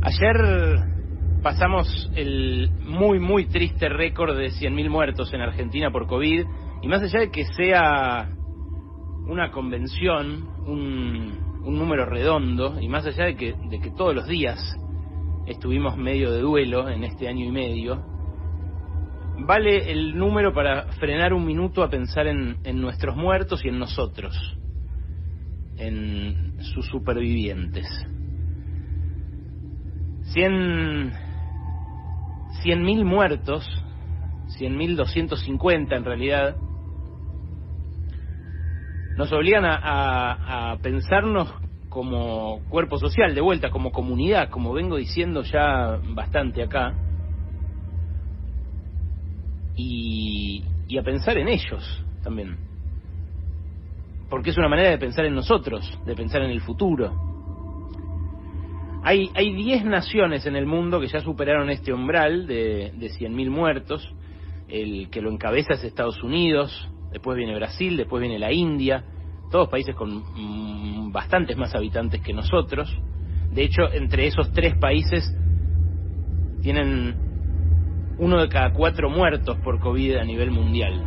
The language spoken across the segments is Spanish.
Ayer pasamos el muy triste récord de 100.000 muertos en Argentina por COVID, y más allá de que sea una convención, un número redondo, y más allá de que todos los días estuvimos medio de duelo en este año y medio, vale el número para frenar un minuto a pensar en nuestros muertos y en nosotros, en sus supervivientes. 100.000 muertos, 100.250 en realidad, nos obligan a pensarnos como cuerpo social, de vuelta, como comunidad, como vengo diciendo ya bastante acá, y a pensar en ellos también, porque es una manera de pensar en nosotros, de pensar en el futuro. Hay 10 naciones en el mundo que ya superaron este umbral de 100.000 muertos. El que lo encabeza es Estados Unidos, después viene Brasil, después viene la India, todos países con bastantes más habitantes que nosotros. De hecho, entre esos 3 países tienen 1 de cada 4 muertos por COVID a nivel mundial.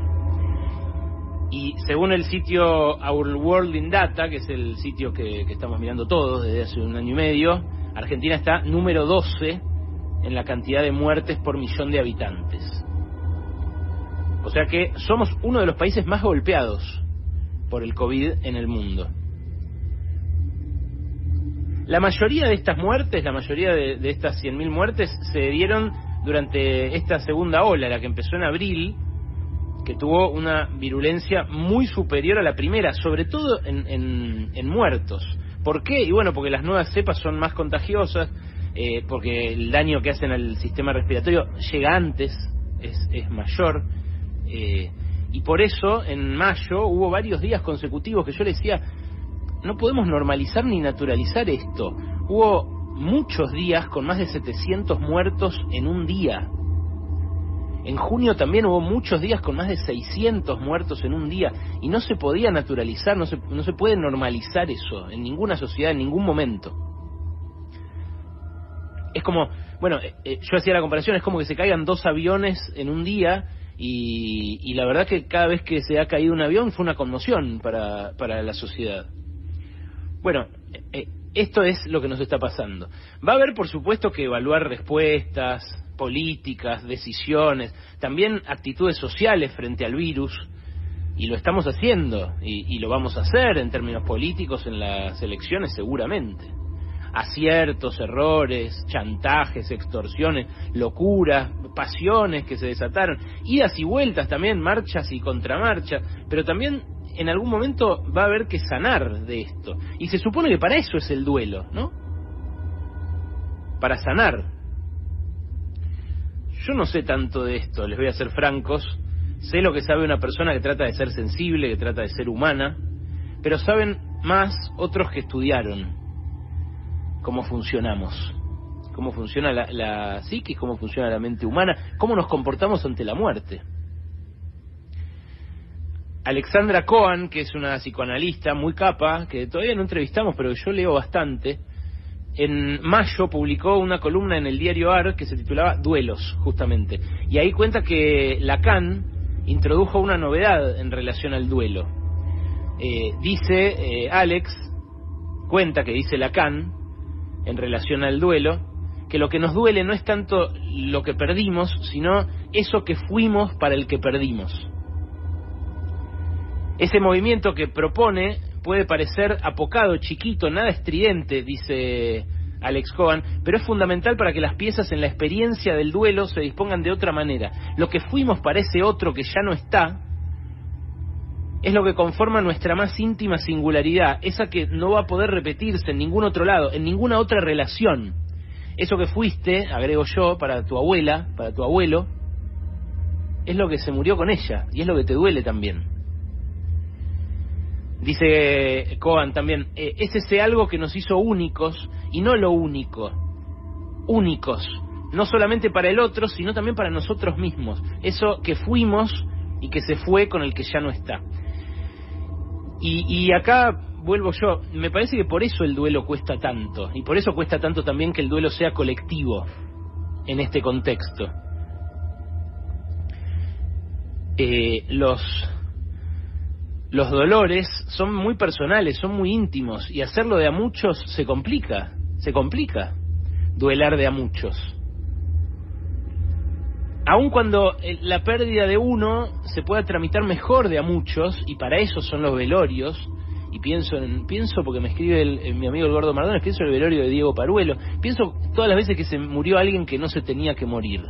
Y según el sitio Our World in Data, que es el sitio que estamos mirando todos desde hace un año y medio, Argentina está número 12 en la cantidad de muertes por millón de habitantes. O sea que somos uno de los países más golpeados por el COVID en el mundo. La mayoría de estas muertes, la mayoría de estas 100.000 muertes se dieron durante esta segunda ola, la que empezó en abril, que tuvo una virulencia muy superior a la primera, sobre todo en muertos. ¿Por qué? Y bueno, porque las nuevas cepas son más contagiosas, porque el daño que hacen al sistema respiratorio llega antes, es mayor, y por eso en mayo hubo varios días consecutivos que yo le decía, no podemos normalizar ni naturalizar esto. Hubo muchos días con más de 700 muertos en un día. En junio también hubo muchos días con más de 600 muertos en un día, y no se podía naturalizar, no se puede normalizar eso en ninguna sociedad, en ningún momento. Es como, bueno, yo hacía la comparación, es como que se caigan 2 aviones en un día, y la verdad que cada vez que se ha caído un avión fue una conmoción para la sociedad. Bueno, esto es lo que nos está pasando. Va a haber, por supuesto, que evaluar respuestas políticas, decisiones, también actitudes sociales frente al virus, y lo estamos haciendo, y lo vamos a hacer en términos políticos en las elecciones seguramente. Aciertos, errores, chantajes, extorsiones, locuras, pasiones que se desataron, idas y vueltas también, marchas y contramarchas, pero también en algún momento va a haber que sanar de esto, y se supone que para eso es el duelo, ¿no? Para sanar. Yo no sé tanto de esto, les voy a ser francos. Sé lo que sabe una persona que trata de ser sensible, que trata de ser humana, pero saben más otros que estudiaron cómo funcionamos, cómo funciona la psiquis, cómo funciona la mente humana, cómo nos comportamos ante la muerte. Alexandra Cohen, que es una psicoanalista muy capa, que todavía no entrevistamos, pero yo leo bastante, en mayo publicó una columna en el diario AR que se titulaba Duelos, justamente. Y ahí cuenta que Lacan introdujo una novedad en relación al duelo. Dice cuenta que dice Lacan, en relación al duelo, que lo que nos duele no es tanto lo que perdimos, sino eso que fuimos para el que perdimos. Ese movimiento que propone puede parecer apocado, chiquito, nada estridente, dice Alex Cohen, pero es fundamental para que las piezas en la experiencia del duelo se dispongan de otra manera. Lo que fuimos para ese otro que ya no está es lo que conforma nuestra más íntima singularidad, esa que no va a poder repetirse en ningún otro lado, en ninguna otra relación. Eso que fuiste, agrego yo, para tu abuela, para tu abuelo, es lo que se murió con ella, y es lo que te duele también. Dice Cohen también, es ese algo que nos hizo únicos, y no lo único, únicos, no solamente para el otro, sino también para nosotros mismos, eso que fuimos y que se fue con el que ya no está. Y acá vuelvo yo, me parece que por eso el duelo cuesta tanto, y por eso cuesta tanto también que el duelo sea colectivo en este contexto. Los dolores son muy personales, son muy íntimos, y hacerlo de a muchos se complica, duelar de a muchos. Aun cuando la pérdida de uno se pueda tramitar mejor de a muchos, y para eso son los velorios, y pienso porque me escribe mi amigo el Gordo Mardones, pienso en el velorio de Diego Paruelo, pienso todas las veces que se murió alguien que no se tenía que morir.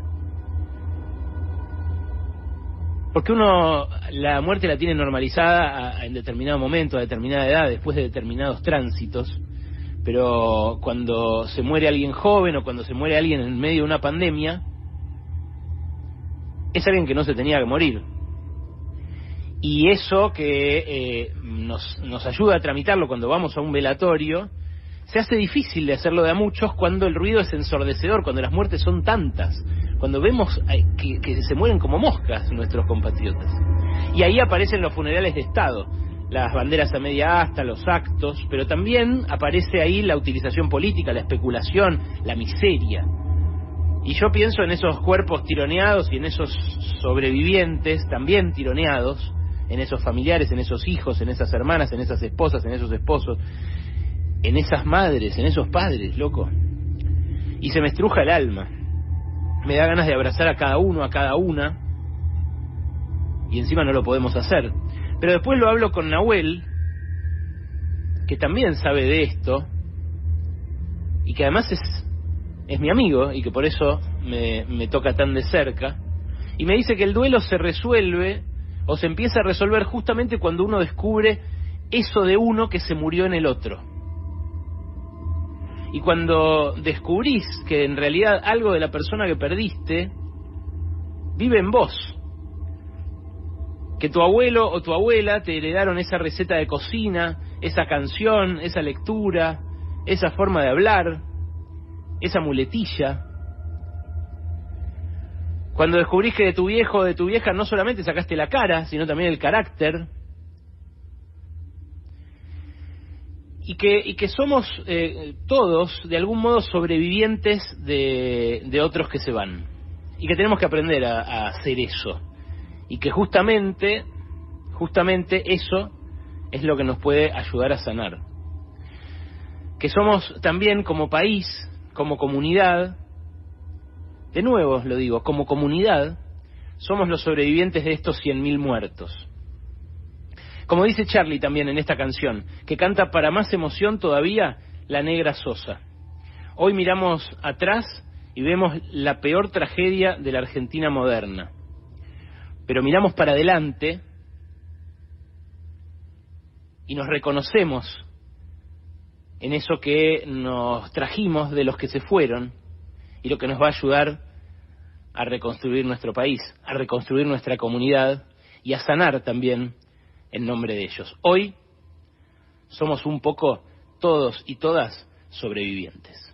Porque uno la muerte la tiene normalizada en determinado momento, a determinada edad, después de determinados tránsitos, pero cuando se muere alguien joven o cuando se muere alguien en medio de una pandemia, es alguien que no se tenía que morir. Y eso que nos ayuda a tramitarlo cuando vamos a un velatorio, se hace difícil de hacerlo de a muchos cuando el ruido es ensordecedor, cuando las muertes son tantas, cuando vemos que se mueren como moscas nuestros compatriotas. Y ahí aparecen los funerales de Estado, las banderas a media asta, los actos, pero también aparece ahí la utilización política, la especulación, la miseria. Y yo pienso en esos cuerpos tironeados y en esos sobrevivientes también tironeados, en esos familiares, en esos hijos, en esas hermanas, en esas esposas, en esos esposos, en esas madres, en esos padres, loco. Y se me estruja el alma. Me da ganas de abrazar a cada uno, a cada una, y encima no lo podemos hacer. Pero después lo hablo con Nahuel, que también sabe de esto, y que además es mi amigo, y que por eso me toca tan de cerca, y me dice que el duelo se resuelve, o se empieza a resolver justamente cuando uno descubre eso de uno que se murió en el otro. Y cuando descubrís que en realidad algo de la persona que perdiste vive en vos, que tu abuelo o tu abuela te heredaron esa receta de cocina, esa canción, esa lectura, esa forma de hablar, esa muletilla. Cuando descubrís que de tu viejo o de tu vieja no solamente sacaste la cara, sino también el carácter, y que somos todos de algún modo sobrevivientes de otros que se van, y que tenemos que aprender a hacer eso, y que justamente eso es lo que nos puede ayudar a sanar. Que somos también como país, como comunidad, de nuevo lo digo, como comunidad, somos los sobrevivientes de estos 100.000 muertos. Como dice Charlie también en esta canción, que canta para más emoción todavía La Negra Sosa. Hoy miramos atrás y vemos la peor tragedia de la Argentina moderna. Pero miramos para adelante y nos reconocemos en eso que nos trajimos de los que se fueron y lo que nos va a ayudar a reconstruir nuestro país, a reconstruir nuestra comunidad y a sanar también en nombre de ellos. Hoy somos un poco todos y todas sobrevivientes.